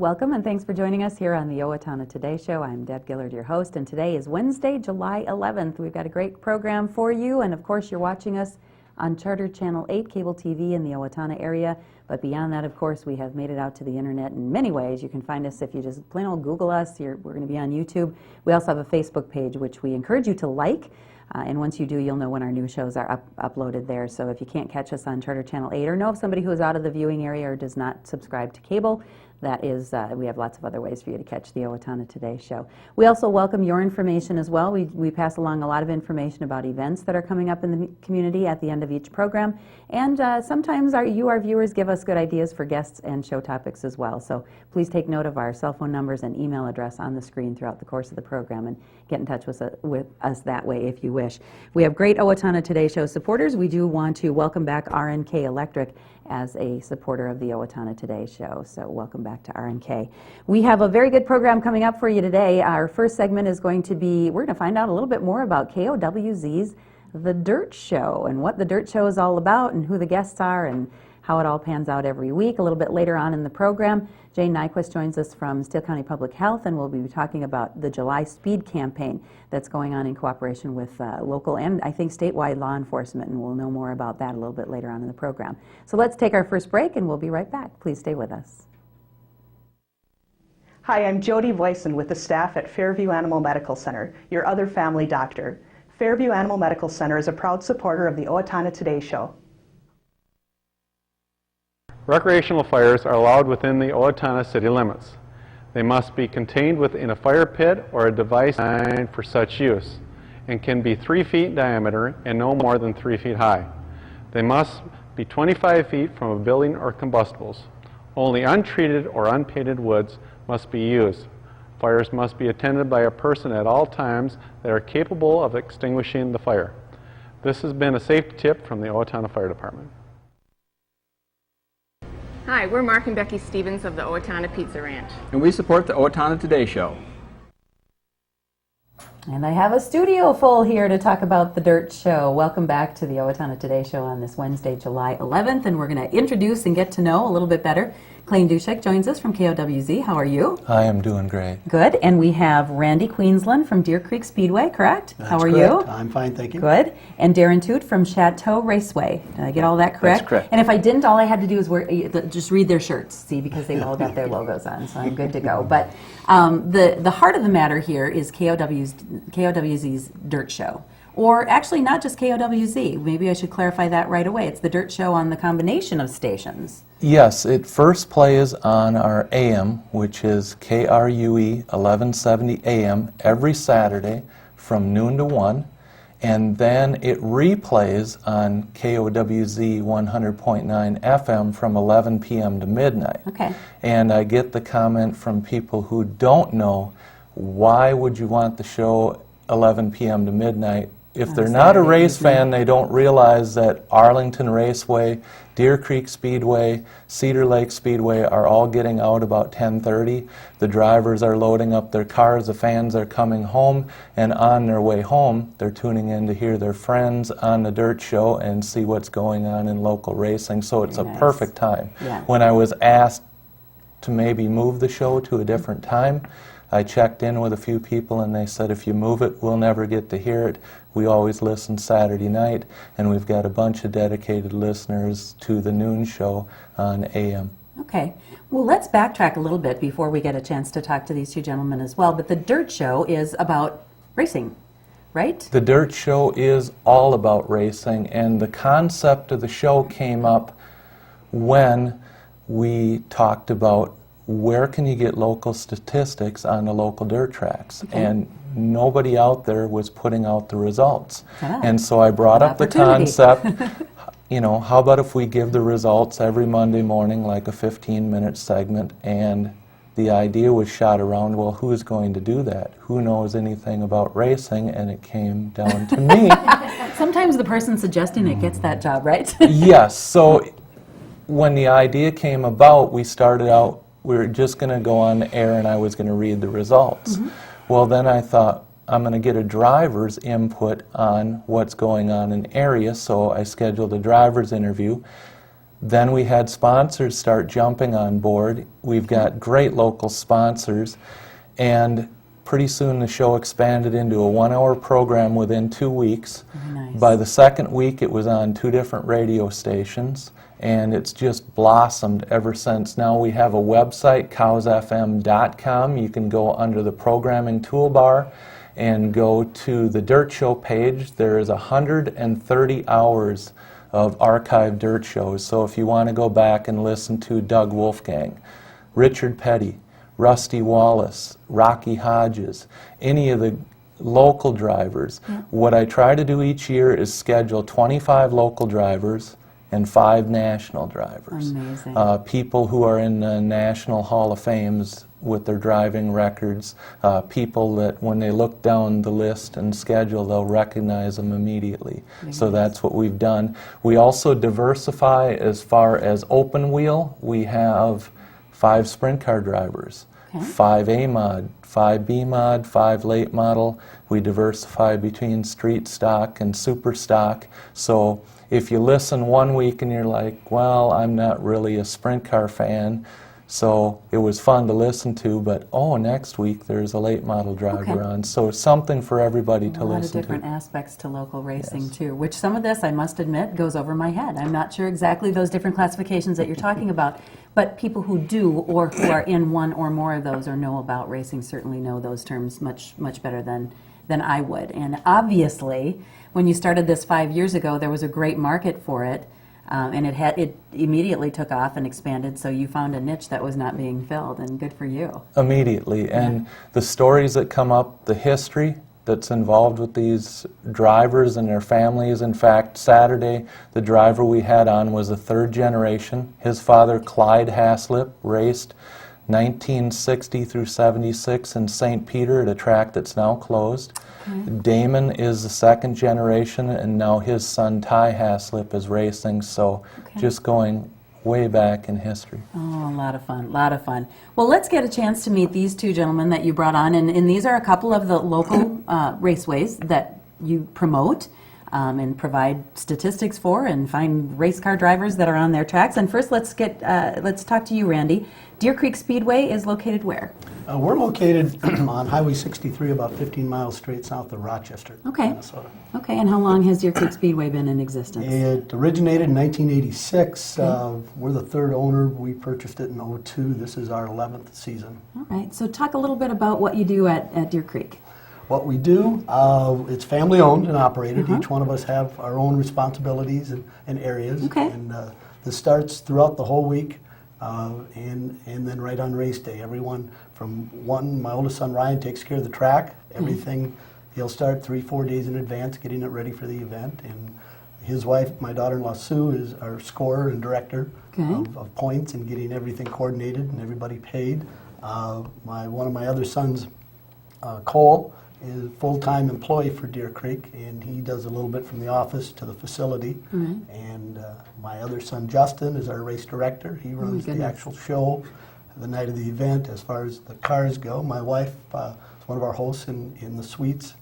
Welcome and thanks for joining us here on the Owatonna Today Show. I'm Deb Gillard, your host, and today is Wednesday, July 11th. We've got a great program for you, and of course you're watching us on Charter Channel 8 cable TV in the Owatonna area. But beyond that, of course, we have made it out to the internet in many ways. You can find us if you just plain old Google us. We're going to be on YouTube. We also have a Facebook page, which we encourage you to like. And once you do, you'll know when our new shows are uploaded there. So if you can't catch us on Charter Channel 8 or know of somebody who is out of the viewing area or does not subscribe to cable, that is, we have lots of other ways for you to catch the Owatonna Today Show. We also welcome your information as well. We pass along a lot of information about events that are coming up in the community at the end of each program. And sometimes our viewers, give us good ideas for guests and show topics as well. So please take note of our cell phone numbers and email address on the screen throughout the course of the program and get in touch with us that way if you wish. We have great Owatonna Today Show supporters. We do want to welcome back RNK Electric as a supporter of the Owatonna Today Show. So welcome back to RNK. We have a very good program coming up for you today. Our first segment is going to be, we're going to find out a little bit more about KOWZ's The Dirt Show and what the Dirt Show is all about and who the guests are and how it all pans out every week. A little bit later on in the program, Jane Nyquist joins us from Steele County Public Health, and we'll be talking about the July Speed campaign that's going on in cooperation with local and I think statewide law enforcement, and we'll know more about that a little bit later on in the program. So let's take our first break and we'll be right back. Please stay with us. Hi, I'm Jody Voisin with the staff at Fairview Animal Medical Center, your other family doctor. Fairview Animal Medical Center is a proud supporter of the Owatonna Today Show. Recreational fires are allowed within the Owatonna city limits. They must be contained within a fire pit or a device designed for such use and can be 3 feet in diameter and no more than 3 feet high. They must be 25 feet from a building or combustibles. Only untreated or unpainted woods must be used. Fires must be attended by a person at all times that are capable of extinguishing the fire. This has been a safety tip from the Owatonna Fire Department. Hi, we're Mark and Becky Stevens of the Owatonna Pizza Ranch. And we support the Owatonna Today Show. And I have a studio full here to talk about the Dirt Show. Welcome back to the Owatonna Today Show on this Wednesday, July 11th, and we're going to introduce and get to know a little bit better. Klane Dushek joins us from KOWZ. How are you? I am doing great. Good. And we have Randy Queensland from Deer Creek Speedway, correct? That's How are correct. you? I'm fine, thank you. Good. And Darin Toot from Chateau Raceway. Did I get all that correct? That's correct. And if I didn't, all I had to do is just read their shirts, see, because they've all got their logos on, so I'm good to go. But the heart of the matter here is KOWZ's Dirt Show. Or actually not just KOWZ. Maybe I should clarify that right away. It's the Dirt Show on the combination of stations. Yes, it first plays on our AM, which is KRUE 1170 AM every Saturday from noon to 1. And then it replays on KOWZ 100.9 FM from 11 p.m. to midnight. Okay. And I get the comment from people who don't know, why would you want the show 11 p.m. to midnight? If they're not a race fan, they don't realize that Arlington Raceway, Deer Creek Speedway, Cedar Lake Speedway are all getting out about 10:30. The drivers are loading up their cars, the fans are coming home, and on their way home, they're tuning in to hear their friends on the Dirt Show and see what's going on in local racing. So it's a perfect time. Yeah. When I was asked to maybe move the show to a different time, I checked in with a few people and they said, if you move it, we'll never get to hear it. We always listen Saturday night, and we've got a bunch of dedicated listeners to the noon show on AM. Okay. Well, let's backtrack a little bit before we get a chance to talk to these two gentlemen as well. But the Dirt Show is about racing, right? The Dirt Show is all about racing, and the concept of the show came up when we talked about where can you get local statistics on the local dirt tracks. Okay. And nobody out there was putting out the results. Ah. And so I brought up the Opportunity. concept, you know, how about if we give the results every Monday morning, like a 15-minute segment, and the idea was shot around, well, who's going to do that? Who knows anything about racing? And it came down to me. Sometimes the person suggesting it gets that job, right? Yes, so when the idea came about, we started out, we were just going to go on the air and I was going to read the results. Mm-hmm. Well, then I thought, I'm going to get a driver's input on what's going on in the area, so I scheduled a driver's interview. Then we had sponsors start jumping on board. We've got great local sponsors, and pretty soon the show expanded into a 1-hour program within 2 weeks. Very nice. By the second week, it was on 2 different radio stations, and it's just blossomed ever since. Now we have a website, KOWZFM.com. You can go under the programming toolbar and go to the Dirt Show page. There is 130 hours of archived dirt shows. So if you want to go back and listen to Doug Wolfgang, Richard Petty, Rusty Wallace, Rocky Hodges, any of the local drivers, what I try to do each year is schedule 25 local drivers and 5 national drivers. Amazing. People who are in the National Hall of Fames with their driving records, people that when they look down the list and schedule, they'll recognize them immediately. So that's what we've done. We also diversify as far as open wheel. We have 5 sprint car drivers, 5 A mod, 5 B mod, 5 late model. We diversify between street stock and super stock. So if you listen one week and you're like, well, I'm not really a sprint car fan, so it was fun to listen to, but next week there's a late model driver on. So something for everybody to listen to. A lot of different aspects to local racing too, which some of this, I must admit, goes over my head. I'm not sure exactly those different classifications that you're talking about, but people who do or who are in one or more of those or know about racing certainly know those terms much better than I would. And obviously, when you started this 5 years ago, there was a great market for it. And it immediately took off and expanded, so you found a niche that was not being filled, and good for you. Immediately, and the stories that come up, the history that's involved with these drivers and their families. In fact, Saturday, the driver we had on was a 3rd generation. His father, Clyde Haslip, raced 1960 through 76 in St. Peter at a track that's now closed. Damon is the 2nd generation, and now his son Ty Haslip is racing, so just going way back in history. Oh, a lot of fun, a lot of fun. Well, let's get a chance to meet these 2 gentlemen that you brought on, and these are a couple of the local raceways that you promote and provide statistics for and find race car drivers that are on their tracks. And first, let's talk to you, Randy. Deer Creek Speedway is located where? We're located on Highway 63, about 15 miles straight south of Rochester, Minnesota. Okay, and how long has Deer Creek Speedway been in existence? It originated in 1986. We're the 3rd owner. We purchased it in 2002. This is our 11th season. All right, so talk a little bit about what you do at Deer Creek. What we do, it's family owned and operated. Each one of us have our own responsibilities and areas. And this starts throughout the whole week. And then right on race day, everyone from my oldest son Ryan takes care of the track, everything. He'll start 3-4 days in advance getting it ready for the event, and his wife, my daughter-in-law Sue, is our scorer and director of points and getting everything coordinated and everybody paid. One of my other sons, Cole, is a full-time employee for Deer Creek, and he does a little bit from the office to the facility. And my other son, Justin, is our race director. He runs the actual show the night of the event as far as the cars go. My wife is one of our hosts in the suites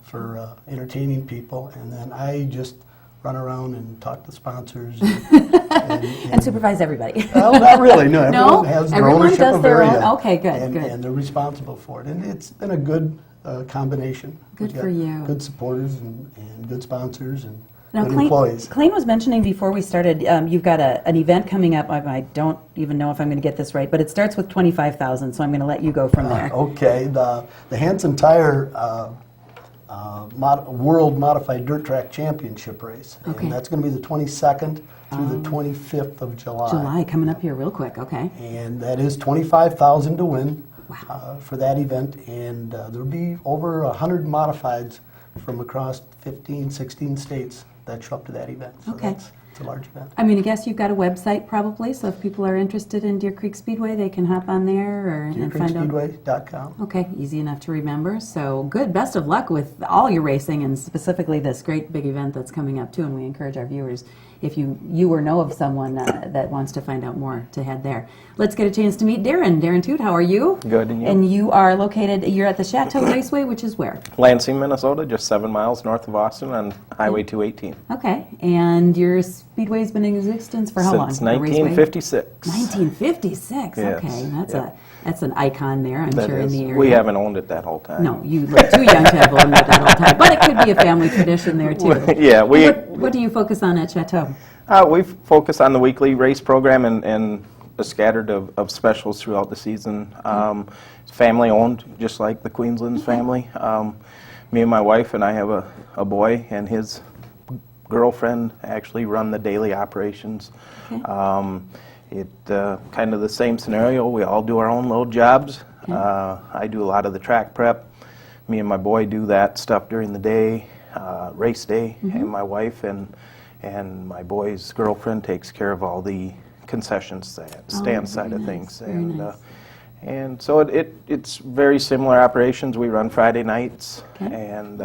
for entertaining people, and then I just run around and talk to sponsors. And supervise everybody. Well, not really, no. Everyone has their ownership of area. Okay, good. And they're responsible for it. And it's been a good combination. Good for you. Good supporters and good sponsors and now, good employees. Klane was mentioning before we started, you've got an event coming up. I don't even know if I'm going to get this right, but it starts with 25,000, so I'm going to let you go from there. Okay. The Hanson Tire World Modified Dirt Track Championship race. And that's going to be the 22nd through the 25th of July. July, coming up here real quick, okay. And that is $25,000 to win. For that event, and there'll be over 100 modifieds from across 15, 16 states that show up to that event. So it's a large event. I mean, I guess you've got a website probably, so if people are interested in Deer Creek Speedway, they can hop on there and find out. DeerCreekSpeedway.com. Okay, easy enough to remember. So good, best of luck with all your racing, and specifically this great big event that's coming up too, and we encourage our viewers, if you or know of someone that wants to find out more, to head there. Let's get a chance to meet Darin. Darin Toot, how are you? Good, and you? And you are located, you're at the Chateau Raceway, which is where? Lansing, Minnesota, just 7 miles north of Austin on Highway 218. Okay, and your Speedway's been in existence for how long? Since The Raceway? 1956. 1956. Yes, Okay, that's an icon there. I'm sure in the area. We haven't owned it that whole time. No, you look too young to have owned it that whole time. But it could be a family tradition there too. Yeah, What do you focus on at Chateau? We focus on the weekly race program and a scattered of specials throughout the season. It's family owned, just like the Queensland's family. Me and my wife and I have a boy, and his girlfriend actually run the daily operations. Okay. Kind of the same scenario. We all do our own little jobs. Okay. I do a lot of the track prep. Me and my boy do that stuff during the day, race day, and my wife and my boy's girlfriend takes care of all the concession stand side of things. And so it's very similar operations. We run Friday nights, and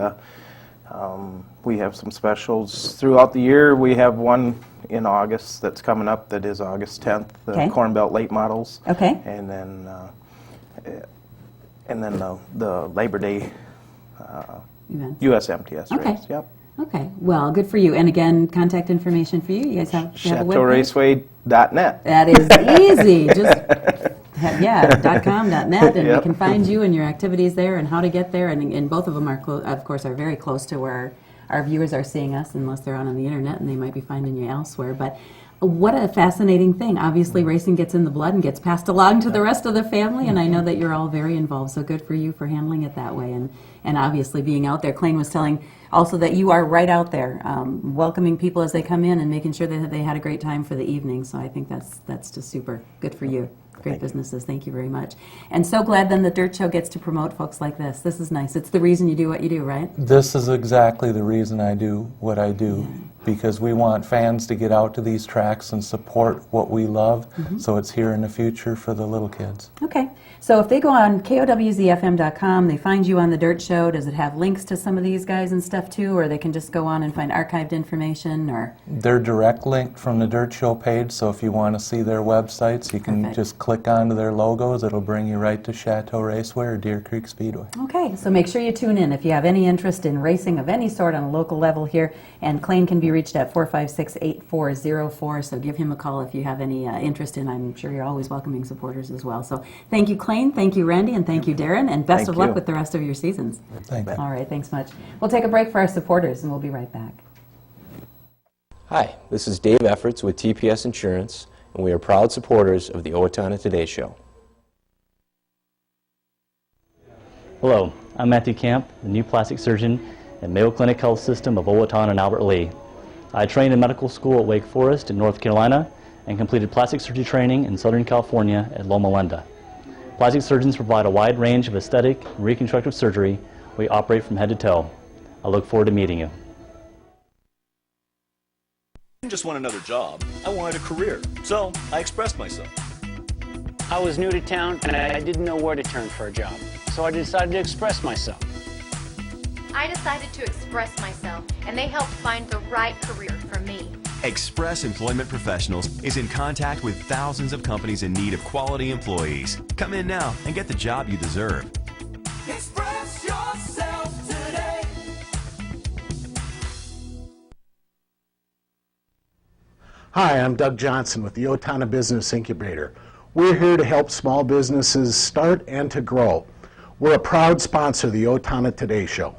we have some specials throughout the year. We have one in August that's coming up that is August 10th, the Corn Belt Late Models. Okay. And then the Labor Day USMTS race. Yep. Okay, well, good for you. And again, contact information for you. You guys have a webpage? ChateauRaceway.net. That is easy. Just .com.net, and we can find you and your activities there and how to get there. And both of them are, of course, are very close to where our viewers are seeing us, unless they're out on the internet and they might be finding you elsewhere. But what a fascinating thing. Obviously, racing gets in the blood and gets passed along to the rest of the family, and I know that you're all very involved, so good for you for handling it that way, and obviously being out there. Klane was telling also that you are right out there, welcoming people as they come in and making sure that they had a great time for the evening, so I think that's just super. Good for you. Great businesses. Thank you very much. And so glad then the Dirt Show gets to promote folks like this. This is nice. It's the reason you do what you do, right? This is exactly the reason I do what I do, because we want fans to get out to these tracks and support what we love, so it's here in the future for the little kids. Okay. So if they go on KOWZFM.com, they find you on the Dirt Show, does it have links to some of these guys and stuff too, or they can just go on and find archived information, or? They're direct linked from the Dirt Show page, so if you want to see their websites, you can just click onto their logos. It'll bring you right to Chateau Raceway or Deer Creek Speedway. Okay, so make sure you tune in if you have any interest in racing of any sort on a local level here, and Klane can be reached at 456-8404, so give him a call if you have any interest in. I'm sure you're always welcoming supporters as well. So thank you, Klane, thank you, Randy, and thank you, Darin, and best of luck with the rest of your seasons. Thank you. All right, thanks much. We'll take a break for our supporters, and we'll be right back. Hi, this is Dave Efforts with TPS Insurance, and we are proud supporters of the Owatonna Today Show. Hello, I'm Matthew Camp, the new plastic surgeon at Mayo Clinic Health System of Owatonna and Albert Lea. I trained in medical school at Wake Forest in North Carolina and completed plastic surgery training in Southern California at Loma Linda. Plastic surgeons provide a wide range of aesthetic and reconstructive surgery. We operate from head to toe. I look forward to meeting you. I didn't just want another job, I wanted a career, so I expressed myself. I was new to town and I didn't know where to turn for a job, so I decided to express myself. I decided to express myself, and they helped find the right career for me. Express Employment Professionals is in contact with thousands of companies in need of quality employees. Come in now and get the job you deserve. Express yourself today. Hi, I'm Doug Johnson with the Owatonna Business Incubator. We're here to help small businesses start and to grow. We're a proud sponsor of the Owatonna Today Show.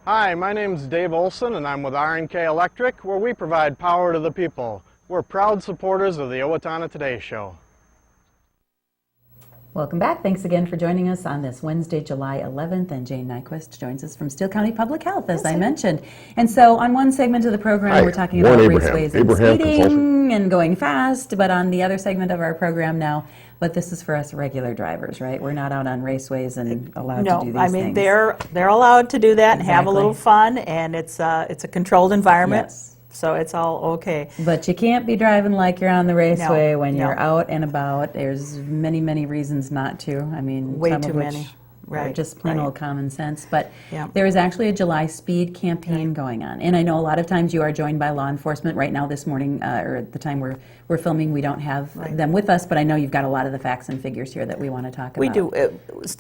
Hi, my name is Dave Olson and I'm with R&K Electric, where we provide power to the people. We're proud supporters of the Owatonna Today Show. Welcome back. Thanks again for joining us on this Wednesday, July 11th. And Jane Nyquist joins us from Steele County Public Health, as I mentioned. And so on one segment of the program, we're talking about raceways and speeding and going fast. But on the other segment of our program now, but this is for us regular drivers, right? We're not out on raceways and allowed to do these things. No, I mean, they're allowed to do that and have a little fun, and it's a controlled environment. Yes. So it's all okay. But you can't be driving like you're on the raceway when you're out and about. There's many, many reasons not to. I mean, way too many. or just plain right. old common sense. But Yeah. there is actually a July speed campaign going on. And I know a lot of times you are joined by law enforcement. Right now this morning, or at the time we're filming, we don't have them with us, but I know you've got a lot of the facts and figures here that we want to talk about. We do.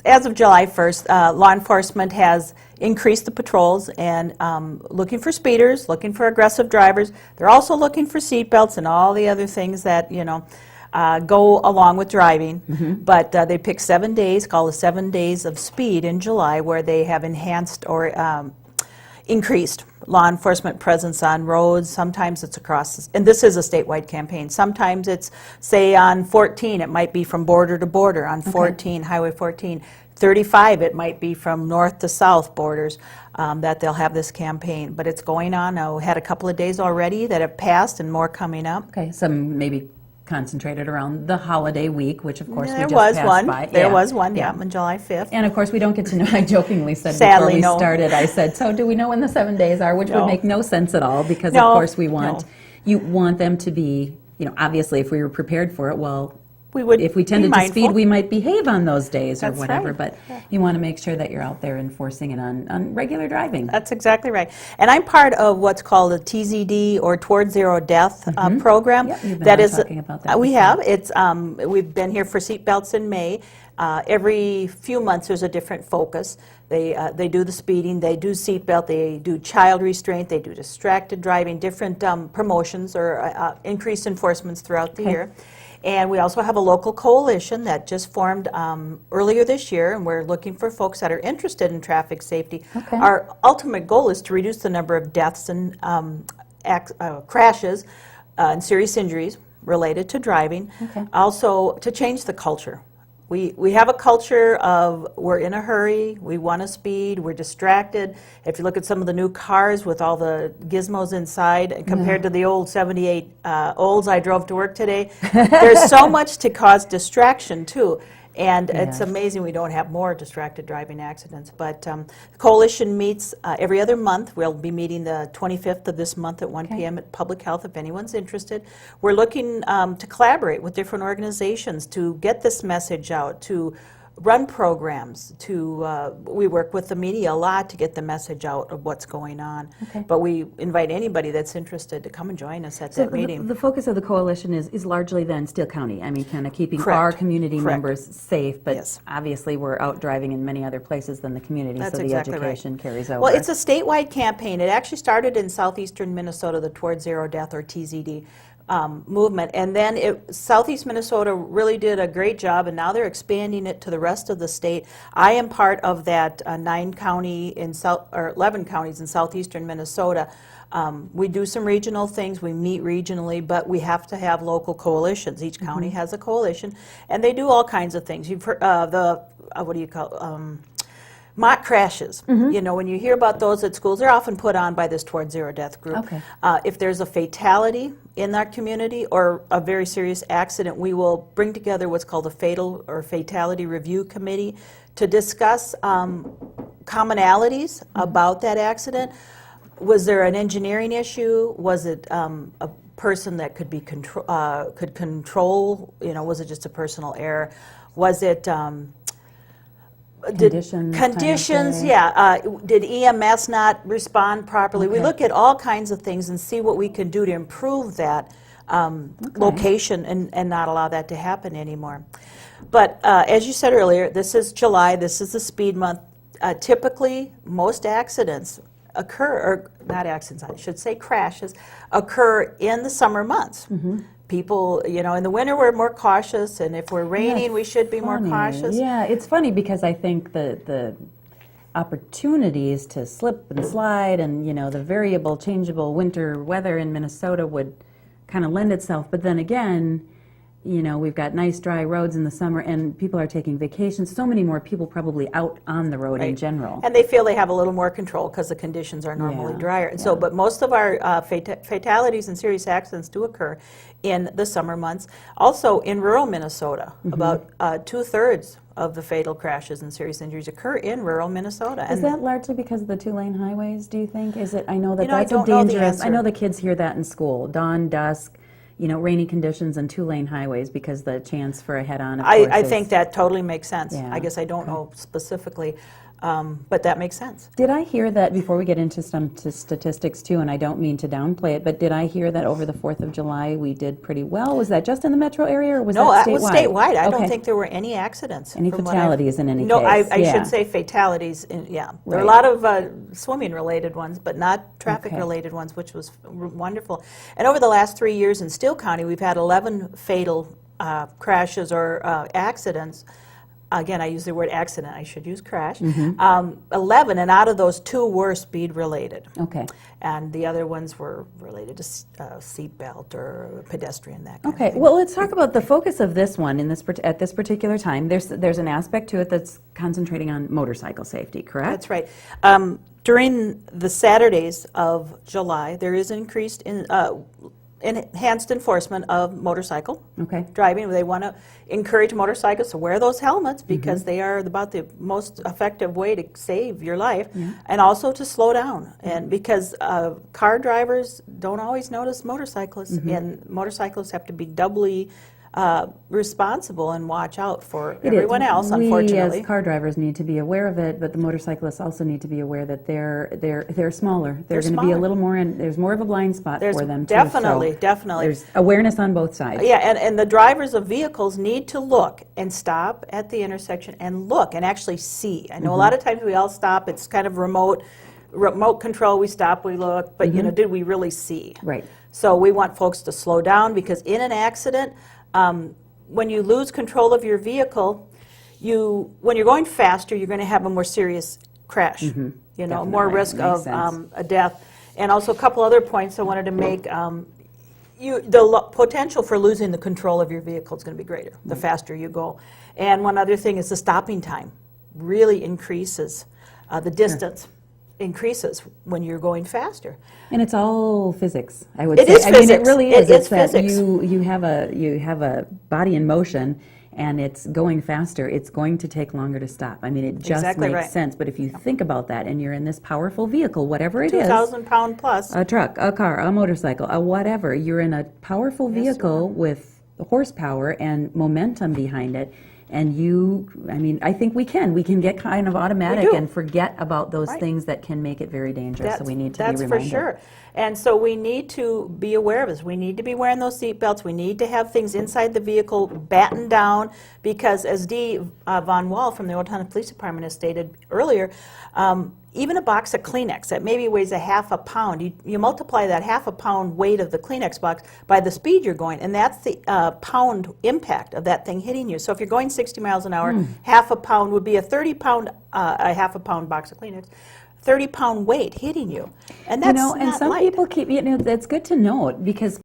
As of July 1st, law enforcement has increased the patrols and looking for speeders, looking for aggressive drivers. They're also looking for seatbelts and all the other things that, go along with driving. But they picked 7 days, called the 7 days of speed in July, where they have enhanced or increased law enforcement presence on roads. Sometimes it's across, and this is a statewide campaign. Sometimes it's, say, on 14, it might be from border to border. On 14, Highway 14, 35, it might be from north to south borders that they'll have this campaign. But it's going on. We had a couple of days already that have passed and more coming up. Okay, some maybe concentrated around the holiday week, which of course we just was passed one. by. There was one, on July 5th. And of course we don't get to know, I jokingly said Sadly, before we no. started, I said, so do we know when the 7 days are, which would make no sense at all, because No, of course we want, no. you want them to be, obviously if we were prepared for it, well, we would if we be tended to mindful. speed, we might behave on those days or That's whatever, right. but you want to make sure that you're out there enforcing it on regular driving. That's exactly right. And I'm part of what's called a TZD, or Toward Zero Death program. Yep, you've been that on is talking about that we before. have. It's we've been here for seatbelts in May. Every few months there's a different focus. They do the speeding, they do seatbelt, they do child restraint, they do distracted driving, different promotions or increased enforcements throughout the year. And we also have a local coalition that just formed earlier this year, and we're looking for folks that are interested in traffic safety. Our ultimate goal is to reduce the number of deaths and crashes and serious injuries related to driving. Also, to change the culture. We have a culture of we're in a hurry, we want to speed, we're distracted. If you look at some of the new cars with all the gizmos inside compared to the old 78 olds I drove to work today, there's so much to cause distraction too. And it's amazing we don't have more distracted driving accidents. But the coalition meets every other month. We'll be meeting the 25th of this month at 1 p.m. at Public Health if anyone's interested. We're looking to collaborate with different organizations to get this message out, to run programs, we work with the media a lot to get the message out of what's going on. But we invite anybody that's interested to come and join us at that meeting. The focus of the coalition is largely then Steele County. I mean, kind of keeping Correct. our community Correct. members safe, but Yes. obviously we're out driving in many other places than the community, That's so exactly the education carries over. Well, it's a statewide campaign. It actually started in southeastern Minnesota, the Toward Zero Death, or TZD, movement, and then Southeast Minnesota really did a great job, and now they're expanding it to the rest of the state. I am part of that 11 counties in southeastern Minnesota. We do some regional things, we meet regionally, but we have to have local coalitions. Each county has a coalition, and they do all kinds of things. You've heard what do you call mock crashes. You know, when you hear about those at schools, they're often put on by this Toward Zero Death group. If there's a fatality in our community or a very serious accident, we will bring together what's called a fatal or fatality review committee to discuss commonalities about that accident. Was there an engineering issue? Was it a person that could be could control? You know, was it just a personal error? Was it conditions? Yeah. Did EMS not respond properly? We look at all kinds of things and see what we can do to improve that location and not allow that to happen anymore. But as you said earlier, this is July. This is the speed month. Typically, most accidents occur, or not accidents, I should say crashes, occur in the summer months. People, you know, in the winter we're more cautious, and if we're raining, we should be more cautious. Yeah, it's funny because I think the opportunities to slip and slide and, you know, the variable, changeable winter weather in Minnesota would kind of lend itself. But then again, you know, we've got nice dry roads in the summer and people are taking vacations. So many more people probably out on the road in general. And they feel they have a little more control because the conditions are normally drier. And so, but most of our fatalities and serious accidents do occur in the summer months. Also in rural Minnesota, about 2/3 of the fatal crashes and serious injuries occur in rural Minnesota. Is that largely because of the 2-lane highways, do you think? Is it? I know that You know, I that's don't a know the dangerous, I know answer. the kids hear that in school, dawn, dusk, rainy conditions and 2-lane highways because the chance for a head-on, of course, I think that totally makes sense. Yeah. I guess I don't know specifically, but that makes sense. Did I hear that, before we get into some statistics too, and I don't mean to downplay it, but did I hear that over the 4th of July we did pretty well? Was that just in the metro area, or was that statewide? No, it was statewide. I don't think there were any accidents. Any fatalities in any case? No, I should say fatalities. There are a lot of swimming-related ones, but not traffic-related ones, which was wonderful. And over the last 3 years in Steele County, we've had 11 fatal crashes or accidents. Again, I use the word accident. I should use crash. 11, and out of those, 2 were speed-related. Okay. And the other ones were related to seat belt or pedestrian, that kind of Okay. thing. Well, let's talk about the focus of this one at this particular time. There's an aspect to it that's concentrating on motorcycle safety, correct? That's right. During the Saturdays of July, there is increased enhanced enforcement of motorcycle driving. They want to encourage motorcyclists to wear those helmets because they are about the most effective way to save your life, and also to slow down. And because car drivers don't always notice motorcyclists, and motorcyclists have to be doubly responsible and watch out for everyone else, unfortunately. We as car drivers need to be aware of it, but the motorcyclists also need to be aware that they're smaller. They're going to be a little more, and there's more of a blind spot for them too. Definitely. There's awareness on both sides. Yeah, and the drivers of vehicles need to look and stop at the intersection and look and actually see. I know a lot of times we all stop, it's kind of remote control, we stop, we look, but did we really see? Right. So we want folks to slow down, because in an accident, when you lose control of your vehicle, when you're going faster, you're going to have a more serious crash. More risk of a death. And also a couple other points I wanted to make. The potential for losing the control of your vehicle is going to be greater the faster you go. And one other thing is the stopping time really increases. The distance increases when you're going faster. And it's all physics, I would say. It is physics. I mean, it really is. It's that physics. you have a body in motion, and it's going faster. It's going to take longer to stop. I mean, it just makes sense. But if you think about that, and you're in this powerful vehicle, whatever it is, 2,000-pound plus, a truck, a car, a motorcycle, a whatever, you're in a powerful vehicle with horsepower and momentum behind it. And I think we can get kind of automatic and forget about those things that can make it very dangerous. So we need to be reminded. That's for sure. And so we need to be aware of this. We need to be wearing those seat belts. We need to have things inside the vehicle battened down, because as Dee Von Wall from the Owatonna Police Department has stated earlier, even a box of Kleenex that maybe weighs a half a pound, you multiply that half a pound weight of the Kleenex box by the speed you're going, and that's the pound impact of that thing hitting you. So if you're going 60 miles an hour, half a pound would be a 30-pound, a half a pound box of Kleenex, 30-pound weight hitting you. And that's and some people keep, that's good to note, because